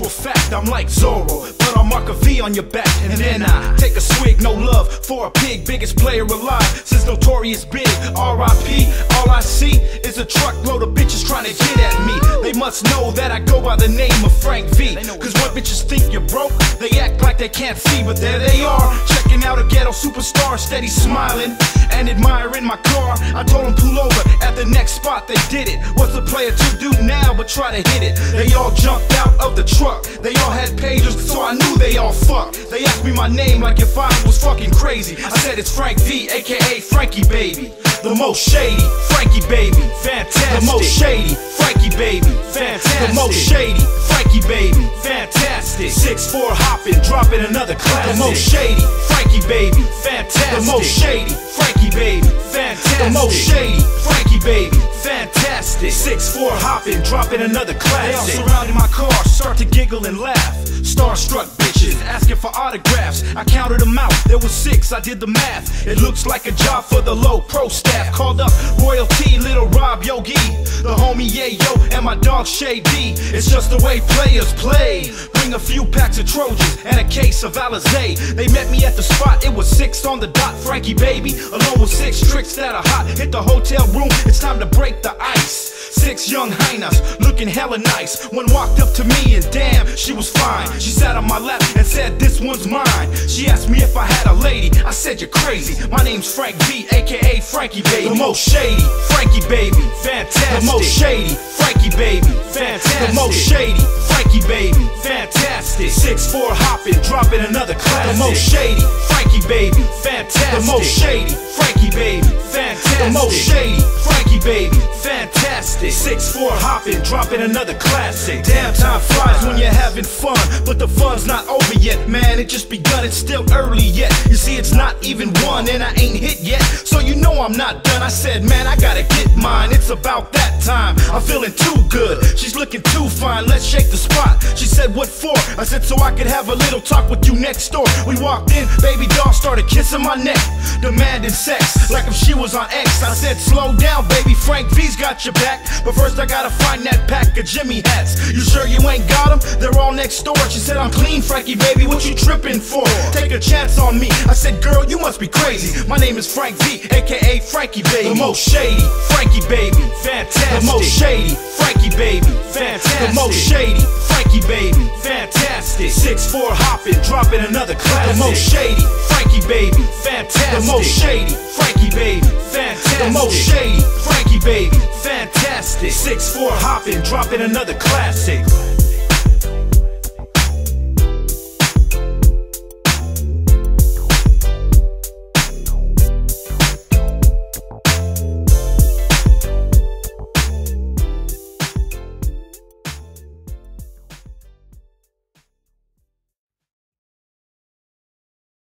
actual fact, I'm like Zorro, but I'll mark a V on your back. And then I take a swig, no love for a pig, biggest player alive since Notorious Big. R.I.P. All I see is a truckload of bitches trying to get at me. They must know that I go by the name of Frank V. Cause when bitches think you're broke, they act like they can't see, but there they are, checking out a ghetto superstar, steady smiling and admiring my car. I told them pull over at the next spot, they did it. What's the player to do now but try to hit it? They all jumped out of the truck, they all had pagers, so I knew they all fucked. They asked me my name like if I was fucking crazy. I said it's Frank V, aka Frankie Baby. The most shady, Frankie Baby, fantastic. The most shady, Frankie Baby, fantastic. The most shady, Frankie Baby, fantastic. 6'4" hopping, dropping another classic. The most shady, Frankie Baby, fantastic. The most shady, Frankie Baby, fantastic. The most shady, Frankie Baby, fantastic. 6'4" hopping, dropping another classic. They all surrounded my car, start to giggle and laugh. Starstruck bitches asking for autographs. I counted them out, there was 6, I did the math. It looks like a job for the low pro staff. Called up royalty, little Rob Yogi, the homie Yayo, and my dog Shady. It's just the way players play. Bring a few packs of Trojans and a case of Alizé. They met me at the spot, it was 6 on the dot. Frankie Baby, along with 6 tricks that are hot. Hit the hotel room, it's time to break the ice. 6 young hyenas, looking hella nice. One walked up to me and damn, she was fine. She sat on my lap and said, this one's mine. She asked me if I had a lady, I said, you're crazy. My name's Frank V, aka Frankie Baby. The most shady, Frankie Baby, fantastic. The most shady, Frankie Baby, fantastic. The most shady, Frankie Baby, fantastic. 6'4" hopping, dropping another classic. The most shady, Frankie Baby, fantastic. The most shady, Frankie Baby, fantastic. The most shady, Frankie Baby, fantastic. 6'4" hopping, dropping another classic. Damn, time flies when you're having fun, but the fun's not over yet, man. It just begun, it's still early yet. You see, it's not even 1 and I ain't hit yet, so you know I'm not done. I said, man, I gotta get mine. It's about that time. I'm feeling too good. She's looking too fine. Let's shake the spot. She said, what for? I said, so I could have a little talk with you next door. We walked in, baby doll started kissing my neck, demanding sex like if she was on X. I said, slow down, baby. Frank V's got your back, but first I gotta find that pack of Jimmy hats. You sure you ain't got them? They're all next door. She said, I'm clean, Frankie Baby. What you tripping for? Take a chance on me. I said, girl, you must be crazy. My name is Frank V, aka Frankie Baby. The most shady, Frankie Baby, fantastic. The most shady, Frankie Baby, fantastic. The most shady, Frankie Baby, fantastic. 6'4" hopping, dropping another classic. The most shady, Frankie Baby, fantastic. The most shady, Frankie Baby, fantastic. The most shady, Frankie Baby, fantastic. 6'4" hopping, dropping another classic.